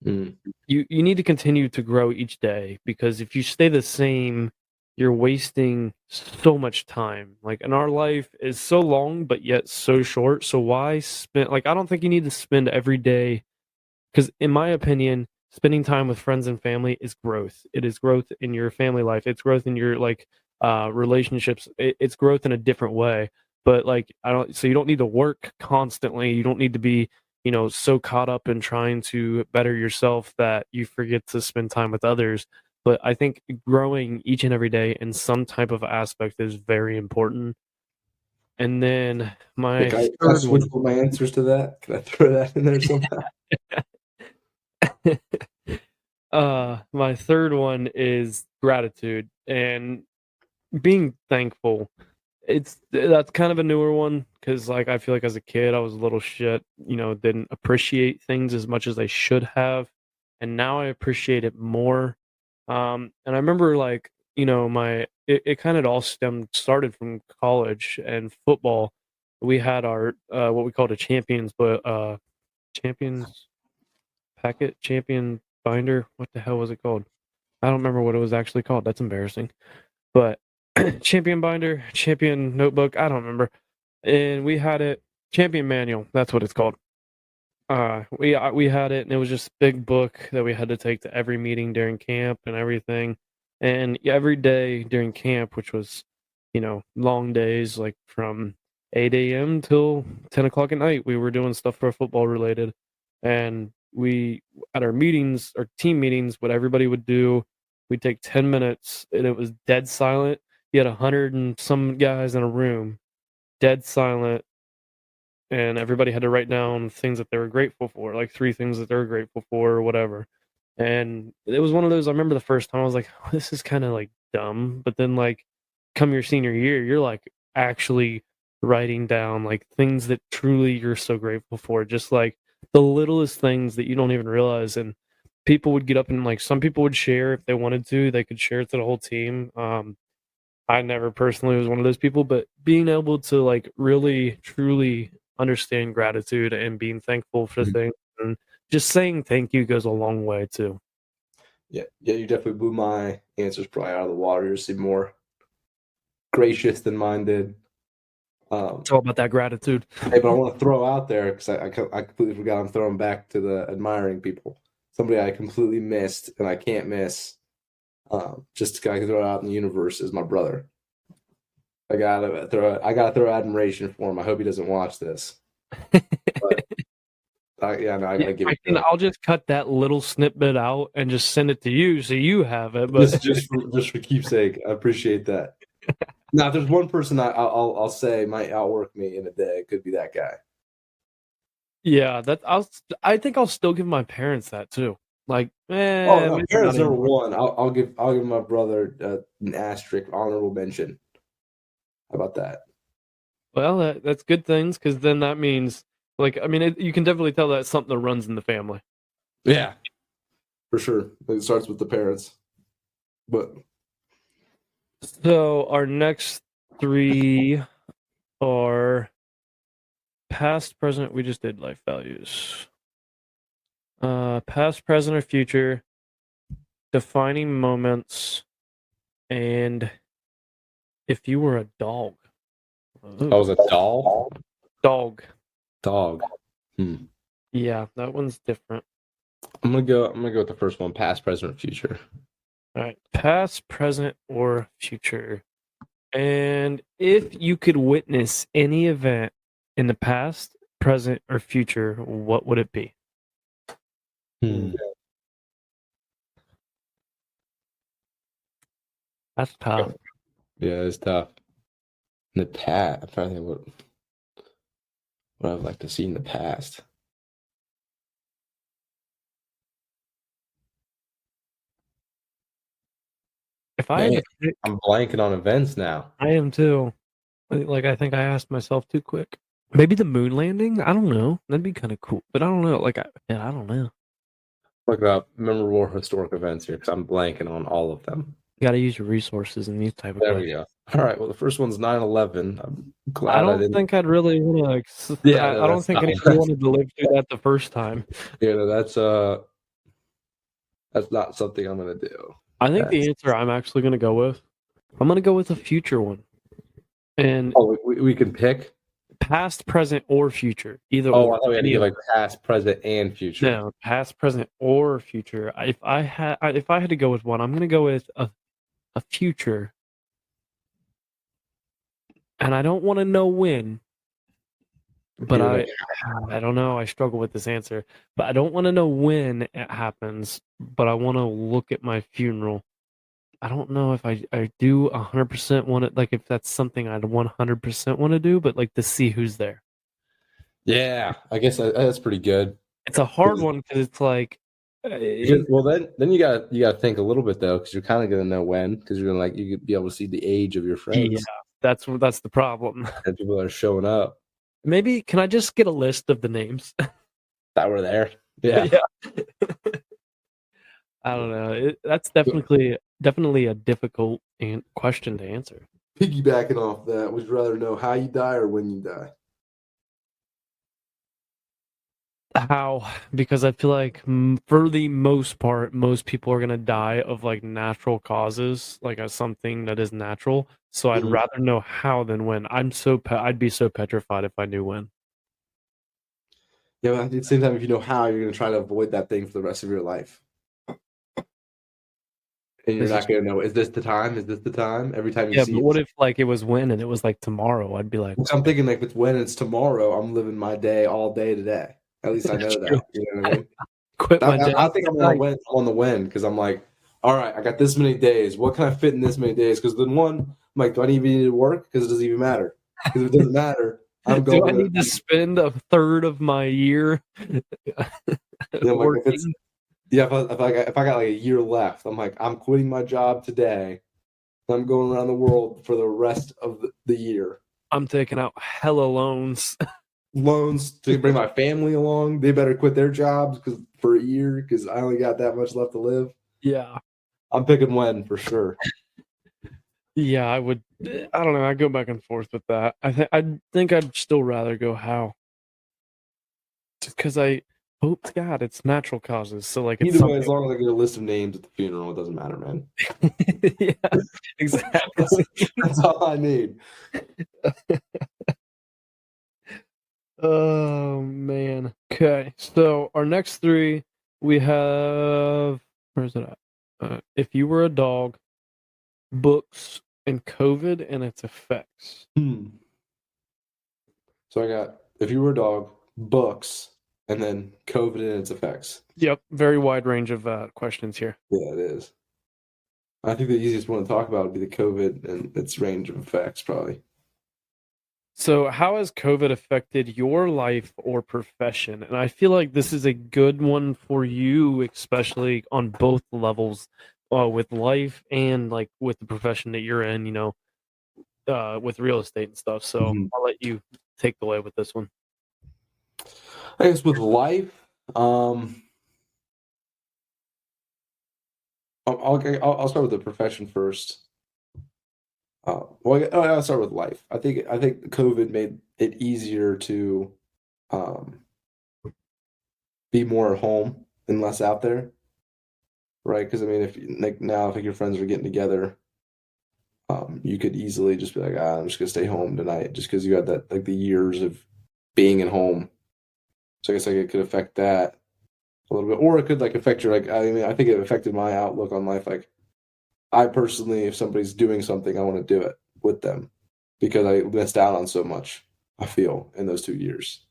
you need to continue to grow each day, because if you stay the same, you're wasting so much time. Like, and our life is so long but yet so short, so why spend, like, I don't think you need to spend every day, because in my opinion, spending time with friends and family is growth. It is growth in your family life, it's growth in your like relationships, it's growth in a different way. But like, I don't, so you don't need to work constantly, you don't need to be, so caught up in trying to better yourself that you forget to spend time with others. But I think growing each and every day in some type of aspect is very important. And then my Can I third switch one. with my answers to that? Can I throw that in there somehow? My third one is gratitude and being thankful. That's kind of a newer one, because like I feel like as a kid I was a little shit, didn't appreciate things as much as I should have, and now I appreciate it more. And I remember like, my it kind of all started from college and football. We had our what we called a champions, but champions packet, champion binder. What the hell was it called? I don't remember what it was actually called. That's embarrassing. But champion binder, champion notebook, I don't remember. And we had it, champion manual, that's what it's called. We had it, and it was just a big book that we had to take to every meeting during camp and everything. And every day during camp, which was, long days, like from 8 a.m. till 10 o'clock at night, we were doing stuff for football related. And we, at our meetings, our team meetings, what everybody would do, we'd take 10 minutes, and it was dead silent. You had 100 and some guys in a room, dead silent, and everybody had to write down things that they were grateful for, like 3 things that they were grateful for or whatever. And it was one of those, I remember the first time I was like, oh, this is kind of like dumb. But then like come your senior year, you're like actually writing down like things that truly you're so grateful for, just like the littlest things that you don't even realize. And people would get up and like, some people would share if they wanted to, they could share it to the whole team. I never personally was one of those people, but being able to like really truly understand gratitude and being thankful for things, and just saying thank you goes a long way too. Yeah, you definitely blew my answers probably out of the water. You seem more gracious than mine did. It's all about that gratitude. Hey, but I want to throw out there, because I completely forgot, I'm throwing back to the admiring people. Somebody I completely missed and I can't miss. Just I can throw it out in the universe is my brother. I gotta throw admiration for him. I hope he doesn't watch this. But I gotta give it to him. I'll just cut that little snippet out and just send it to you so you have it. But just for keepsake, I appreciate that. Now, if there's one person I'll say might outwork me in a day, it could be that guy. yeah, I think I'll still give my parents that too. Like, Oh no, maybe parents not number anymore. one. I'll give my brother an asterisk honorable mention. How about that? Well, that's good things, because then that means, like, I mean, you can definitely tell that's something that runs in the family. Yeah, for sure. It starts with the parents. But So our next three are past, present. We just did life values. Past, present, or future, defining moments, and if you were a dog. I was a doll? Dog. Dog. Yeah, that one's different. I'm gonna go with the first one, past, present, future. All right, past, present, or future. And if you could witness any event in the past, present, or future, what would it be? That's tough. Yeah, it's tough. In the past, I'm trying to think what I'd like to see in the past. If I had to pick, I'm blanking on events now. I am too. Like, I think I asked myself too quick. Maybe the moon landing? I don't know. That'd be kind of cool. But I don't know. Like, I don't know. Look up memorable historic events here because I'm blanking on all of them. You got to use your resources in these type of There questions. we go. All right. Well, the first one's 9/11. I'm glad I I don't didn't. think I'd really want to. Yeah, I don't think anybody wanted to live through that the first time. Yeah, no, that's not something I'm gonna do. I think the answer I'm actually going to go with, I'm going to go with a future one. And we can pick past, present, or future. Either Oh, or. I thought we had to give like past, present, and future. No, past, present, or future. If I had to go with one, I'm going to go with a future. And I don't want to know when. But I don't know. I struggle with this answer. But I don't want to know when it happens. But I want to look at my funeral. I don't know if I do 100% want it. Like, if that's something I'd 100% want to do. But like, to see who's there. Yeah, I guess that's pretty good. It's a hard one because it's like. Well, then you gotta think a little bit though, because you're kind of gonna know when, because you're gonna you could be able to see the age of your friends. Yeah, that's the problem. And people that are showing up. Maybe can I just get a list of the names that were there? Yeah. I don't know. That's definitely a difficult question to answer. Piggybacking off that, would you rather know how you die or when you die? How? Because I feel like for the most part, most people are gonna die of like natural causes, like as something that is natural. So I'd rather know how than when. I'd be so petrified if I knew when. Yeah, but at the same time, if you know how, you're gonna try to avoid that thing for the rest of your life. And you're not gonna know, is this the time? Is this the time? Every time you see but what if like it was when and it was like tomorrow? I'd be like, I'm thinking like if it's when it's tomorrow, I'm living my day all day today. At least I know that. You know what I mean? Quit my day. I think I'm on the win because I'm like, all right, I got this many days. What can I fit in this many days? Because then one, I'm like, do I even need to work? Because it doesn't even matter. Because if it doesn't matter, I'm going. Do I need to spend a third of my year? Like if I got like a year left, I'm like, I'm quitting my job today. I'm going around the world for the rest of the year. I'm taking out hella loans. Loans to bring my family along. They better quit their jobs for a year because I only got that much left to live. Yeah, I'm picking when for sure. Yeah, I would. I don't know. I go back and forth with that. I think I'd still rather go how. Just because to God, it's natural causes. So like, it's either way, as long as I get a list of names at the funeral, it doesn't matter, man. Yeah, exactly. That's all I need. Oh man. Okay, so our next three, we have. Where's it at? If you were a dog, books, and COVID and its effects. So I got if you were a dog, books, and then COVID and its effects. Yep, very wide range of questions here. Yeah, it is. I think the easiest one to talk about would be the COVID and its range of effects, probably. So, how has COVID affected your life or profession? And I feel like this is a good one for you, especially on both levels, with life and like with the profession that you're in. You know, with real estate and stuff. So I'll let you take the way with this one. I guess with life, I'll start with the profession first. I'll start with life. I think COVID made it easier to be more at home and less out there, right? Because I mean, if your friends are getting together, you could easily just be like, I'm just gonna stay home tonight, just because you had that like the years of being at home. So I guess like it could affect that a little bit, or it could like affect your I think it affected my outlook on life. Like I personally, if somebody's doing something, I want to do it with them because I missed out on so much. I feel in those 2 years.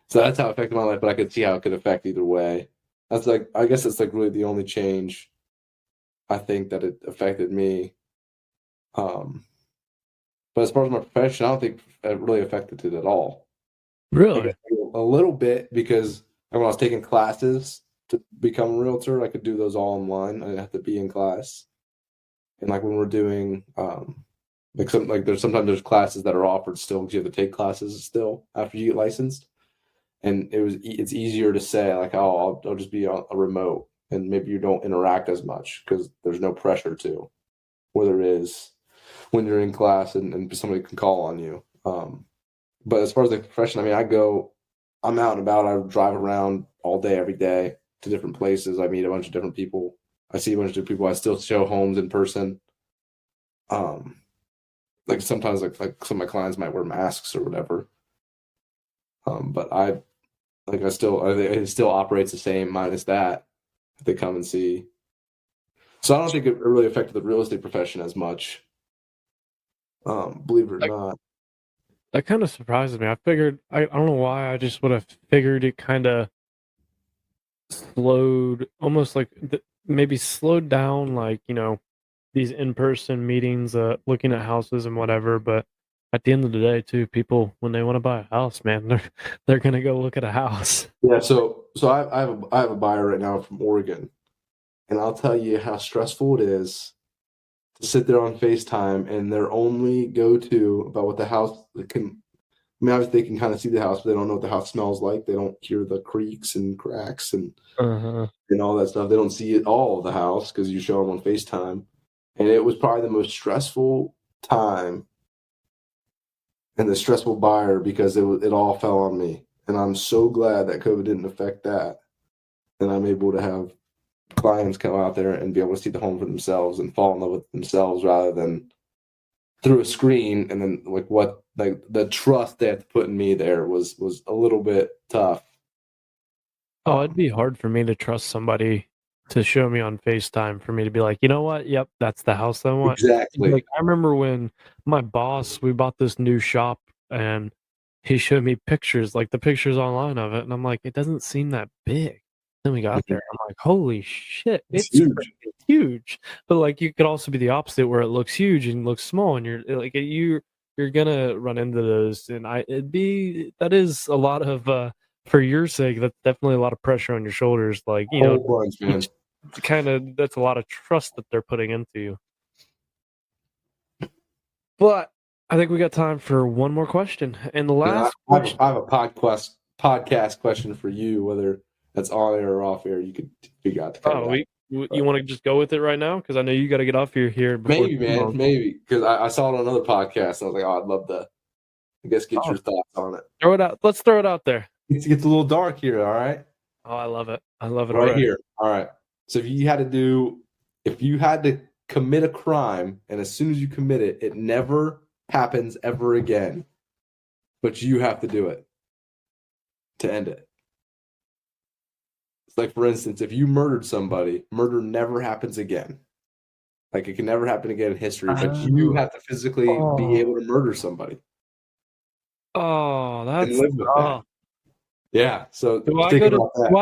So that's how it affected my life, but I could see how it could affect either way. That's like, I guess it's like really the only change I think that it affected me. But as far as my profession, I don't think it really affected it at all. Really? Like, a little bit because when I was taking classes to become a realtor, I could do those all online. I didn't have to be in class. And like when we're doing there's classes that are offered still because you have to take classes still after you get licensed. And it's easier to say like, oh, I'll just be a remote, and maybe you don't interact as much because there's no pressure to, where there is when you're in class and somebody can call on you. But as far as the profession, I mean, I'm out and about. I drive around all day, every day to different places. I meet a bunch of different people. I see a bunch of different people. I still show homes in person. Like sometimes like some of my clients might wear masks or whatever. But it still operates the same minus that if they come and see. So I don't think it really affected the real estate profession as much. Believe it or not. That kind of surprises me. I figured, I don't know why, I just would have figured it kind of slowed, almost like maybe slowed down, like, these in-person meetings, looking at houses and whatever. But at the end of the day, too, people, when they want to buy a house, man, they're going to go look at a house. Yeah, so I have a buyer right now from Oregon, and I'll tell you how stressful it is to sit there on FaceTime and their only go-to about what the house obviously they can kind of see the house, but they don't know what the house smells like. They don't hear the creaks and cracks and all that stuff. They don't see it all of the house because you show them on FaceTime. And it was probably the most stressful time and the stressful buyer because it all fell on me. And I'm so glad that COVID didn't affect that. And I'm able to have clients come out there and be able to see the home for themselves and fall in love with themselves rather than through a screen. And then the trust they have to put in me there was a little bit tough. Oh, it'd be hard for me to trust somebody to show me on FaceTime for me to be like, you know what? Yep, that's the house I want. Exactly. Like I remember when my boss, we bought this new shop and he showed me pictures, like the pictures online of it, and I'm like, it doesn't seem that big. Then we got there, I'm like, holy shit, it's huge. But like you could also be the opposite where it looks huge and looks small, and you're like you're gonna run into those, and that is a lot of for your sake, that's definitely a lot of pressure on your shoulders. Like, that's a lot of trust that they're putting into you. But I think we got time for one more question. And the last question, I have a podcast question for you, whether that's on air or off air. You could figure out. You want to just go with it right now? Because I know you got to get off here. Maybe, man. Maybe. Because I saw it on another podcast. And I was like, I'd love to, get your thoughts on it. Throw it out. Let's throw it out there. It gets a little dark here, all right? Oh, I love it. I love it right here. All right. So if you had to commit a crime, and as soon as you commit it, it never happens ever again, but you have to do it to end it. It's like, for instance, if you murdered somebody, murder never happens again. Like it can never happen again in history, but you have to physically be able to murder somebody. Oh, that's live with that. Yeah. So do I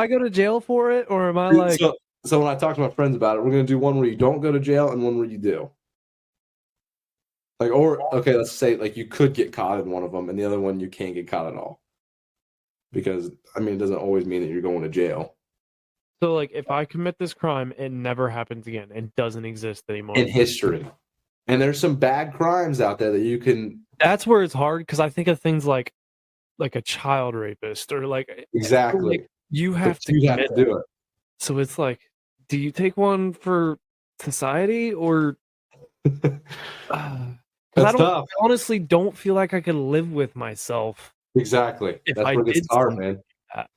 go to jail for it, or am I like? So when I talk to my friends about it, we're going to do one where you don't go to jail and one where you do. Like, let's say like you could get caught in one of them, and the other one you can't get caught at all. Because it doesn't always mean that you're going to jail. So like, if I commit this crime, it never happens again. It doesn't exist anymore in history. And there's some bad crimes out there that you can That's where it's hard because I think of things like a child rapist or exactly, you but have to you have commit. to do it. So it's like, do you take one for society or? Because That's tough. I honestly don't feel like I could live with myself Exactly. if That's I where it gets did hard, something man. like that.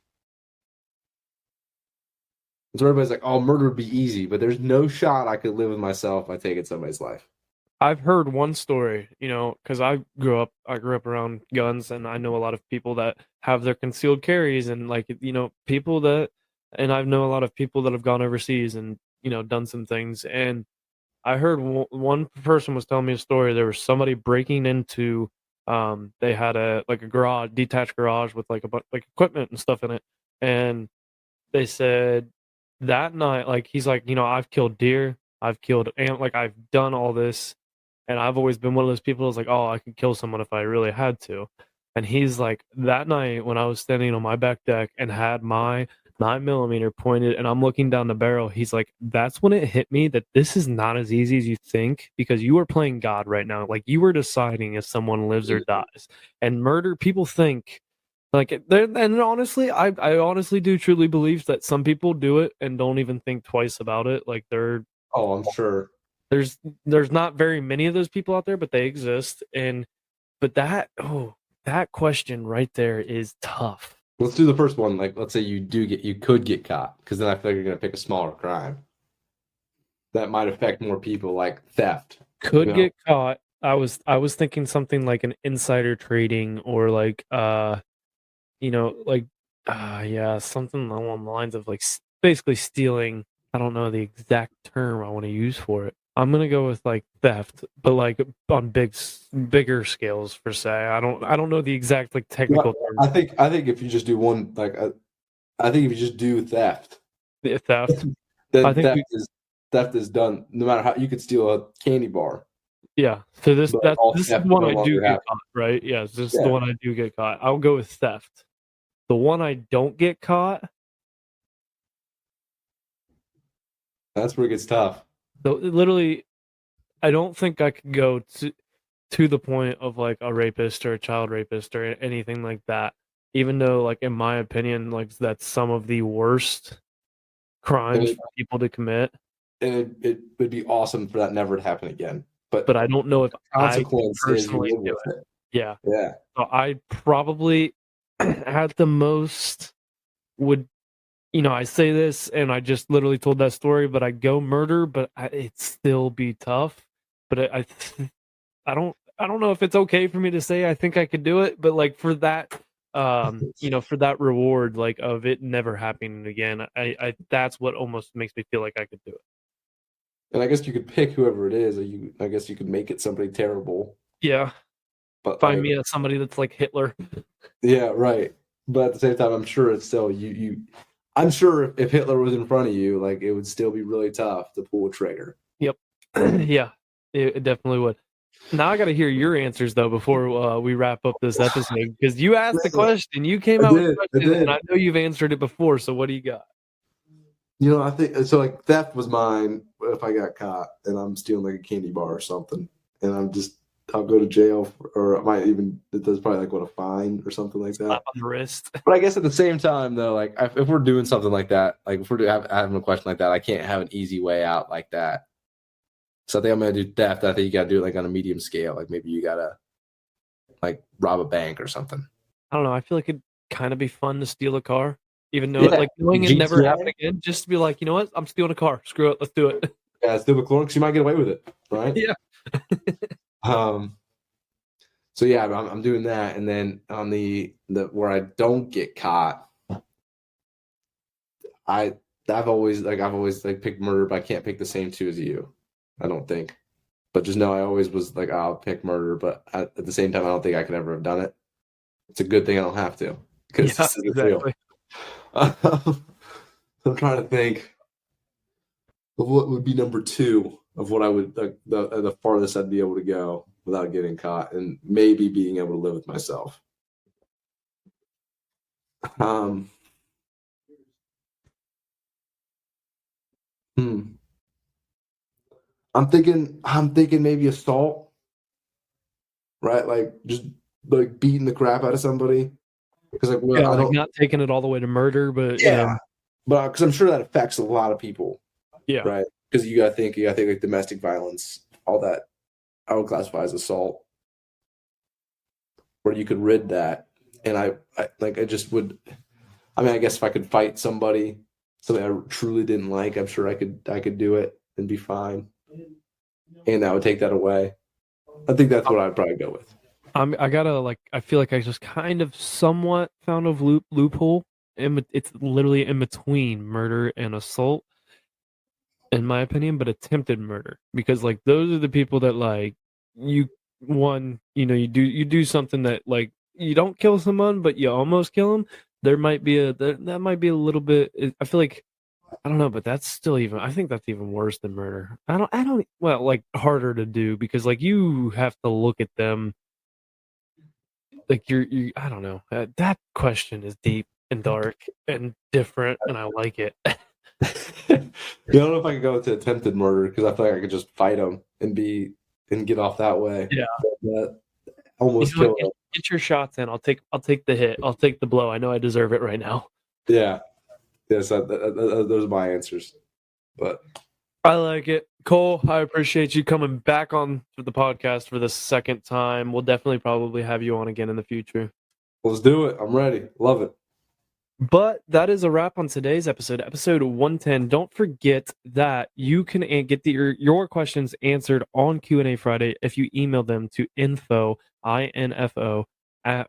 So everybody's like, "Oh, murder would be easy," but there's no shot I could live with myself by taking somebody's life. I've heard one story, because I grew up around guns, and I know a lot of people that have their concealed carries, and people that, and I know a lot of people that have gone overseas and done some things. And I heard one person was telling me a story. There was somebody breaking into, they had a garage, detached garage with like a bunch like equipment and stuff in it, and they said that night, like he's like, I've killed deer, I've killed like I've done all this, and I've always been one of those people who's like, oh, I could kill someone if I really had to. And he's like, that night when I was standing on my back deck and had my 9mm pointed and I'm looking down the barrel, he's like, that's when it hit me that this is not as easy as you think because you are playing God right now. Like you were deciding if someone lives or dies. And murder, people think and honestly, I honestly do truly believe that some people do it and don't even think twice about it. Like Oh, I'm sure. there's not very many of those people out there, but they exist. And but that question right there is tough. Let's do the first one. Like, let's say you could get caught, because then I feel like you're gonna pick a smaller crime that might affect more people, like theft. Could get caught. I was thinking something like an insider trading or yeah, something along the lines of basically stealing. I don't know the exact term I want to use for it. I'm gonna go with like theft, but like on bigger scales per se. I don't know the exact like technical term. I think if you just do one, I think if you just do theft, Theft. I then think theft is done. No matter how you could steal a candy bar, yeah. So this but all is the theft one no I do longer get happen. caught, right? Yeah, this is the Yeah, one I do get caught. I'll go with theft. The one I don't get caught, that's where it gets tough. though literally I don't think I could go to the point of like a rapist or a child rapist or anything like that. Even though, like in my opinion, like that's some of the worst crimes And for people to commit. it would be awesome for that never to happen again. But But I don't know if I could consequence is you personally live do with it. it. Yeah. Yeah, So I probably at the most would I say this and I just literally told that story, but I go murder, but it'd still be tough. But I don't know if it's okay for me to say I think I could do it, but like for that for that reward like of it never happening again, I that's what almost makes me feel like I could do it. and I guess you could pick whoever it is, or I guess you could make it somebody terrible. Yeah. But Find like, me as somebody that's like Hitler. yeah, right. But at the same time, I'm sure it's still you. I'm sure if Hitler was in front of you, like it would still be really tough to pull a trigger. Yep. Yeah. It definitely would. Now I got to hear your answers though before we wrap up this episode because you asked the question, you came out with the I question, did. and I know you've answered it before. So what do you got? I think so. Like theft was mine. If I got caught and I'm stealing like a candy bar or something, and I'll go to jail, or I might even there's probably like a fine or something like that. Slap on the wrist. But I guess at the same time though, like if we're doing something like that, like if we're having a question like that, I can't have an easy way out like that. So I think I'm gonna do theft. I think you gotta do it like on a medium scale. Like maybe you gotta like rob a bank or something. I don't know. I feel like it'd kind of be fun to steal a car, even though Yeah, like knowing it never GTA? happen again. Just to be like, you know what? I'm stealing a car. Screw it. Let's do it. Yeah, steal the clone because you might get away with it, right? Yeah. Um. So yeah, I'm doing that, and then on the where I don't get caught, I've always like picked murder, but I can't pick the same two as you. I don't think. But just know I always was like, I'll pick murder, but at the same time, I don't think I could ever have done it. It's a good thing I don't have to, because Yeah, this isn't real. I'm trying to think of what would be number two of what I would the farthest I'd be able to go without getting caught, and maybe being able to live with myself. Um. Hmm. I'm thinking maybe assault, right? Like just like beating the crap out of somebody. Because like, well, Yeah, I like don't. not taking it all the way to murder, but Yeah, but because I'm sure that affects a lot of people, yeah. right? Because you gotta think like domestic violence, all that. I would classify as assault, where you could rid that. And I just would. I mean, I guess if I could fight somebody I truly didn't like, I'm sure I could do it and be fine, and that would take that away. I think that's what I'd probably go with. I gotta like. I feel like I just kind of somewhat found a loophole. It's literally in between murder and assault, in my opinion, but attempted murder, because like those are the people that like you you do something that like you don't kill someone, but you almost kill them. There might be that might be a little bit. I feel like I don't know, but that's still even. I think that's even worse than murder. I don't. Well, like harder to do because like you have to look at them like you I don't know. That question is deep and dark and different, and I like it. I don't know if I could go to attempted murder because I feel like I could just fight them and get off that way. Yeah. But almost You know what, kill them. get your shots in. I'll take the hit. I'll take the blow. I know I deserve it right now. Yeah. Yes, those are my answers. But I like it. Cole, I appreciate you coming back on for the podcast for the second time. We'll definitely probably have you on again in the future. let's do it. I'm ready. Love it. But that is a wrap on today's episode 110. Don't forget that you can get your questions answered on Q&A Friday if you email them to info at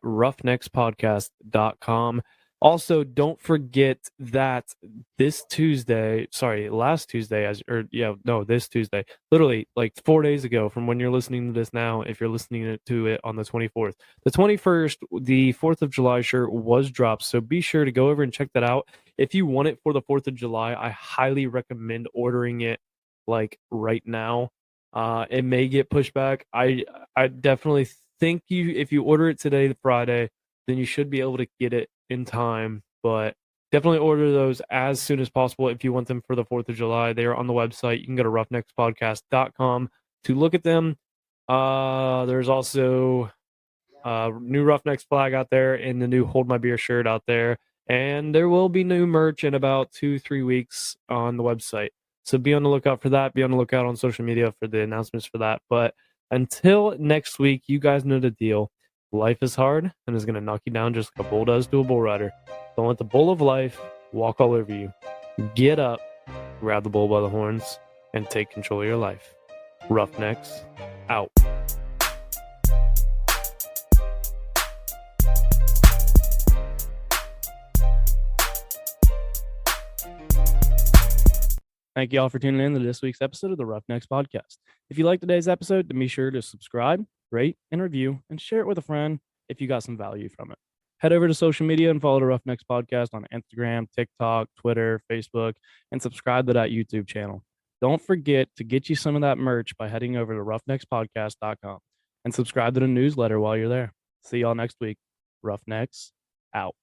roughneckspodcast.com. Also, don't forget that this Tuesday, literally like 4 days ago from when you're listening to this now, if you're listening to it on the 24th, the 21st, the 4th of July shirt was dropped. So be sure to go over and check that out. If you want it for the 4th of July, I highly recommend ordering it like right now. It may get pushed back. I definitely think if you order it today, Friday, then you should be able to get it in time. But definitely order those as soon as possible if you want them for the 4th of July. They are on the website. You can go to roughneckspodcast.com to look at them. There's also new Roughnecks flag out there and the new Hold My Beer shirt out there. And there will be new merch in about 2-3 weeks on the website. So be on the lookout for that. Be on the lookout on social media for the announcements for that. But until next week, you guys know the deal. Life is hard and is going to knock you down just like a bull does to a bull rider. Don't let the bull of life walk all over you. Get up, grab the bull by the horns, and take control of your life. Roughnecks, out. Thank you all for tuning in to this week's episode of the Roughnecks Podcast. If you liked today's episode, then be sure to subscribe, rate, and review, and share it with a friend if you got some value from it. Head over to social media and follow the Roughnecks Podcast on Instagram, TikTok, Twitter, Facebook, and subscribe to that YouTube channel. Don't forget to get you some of that merch by heading over to roughneckspodcast.com and subscribe to the newsletter while you're there. See y'all next week. Roughnecks, out.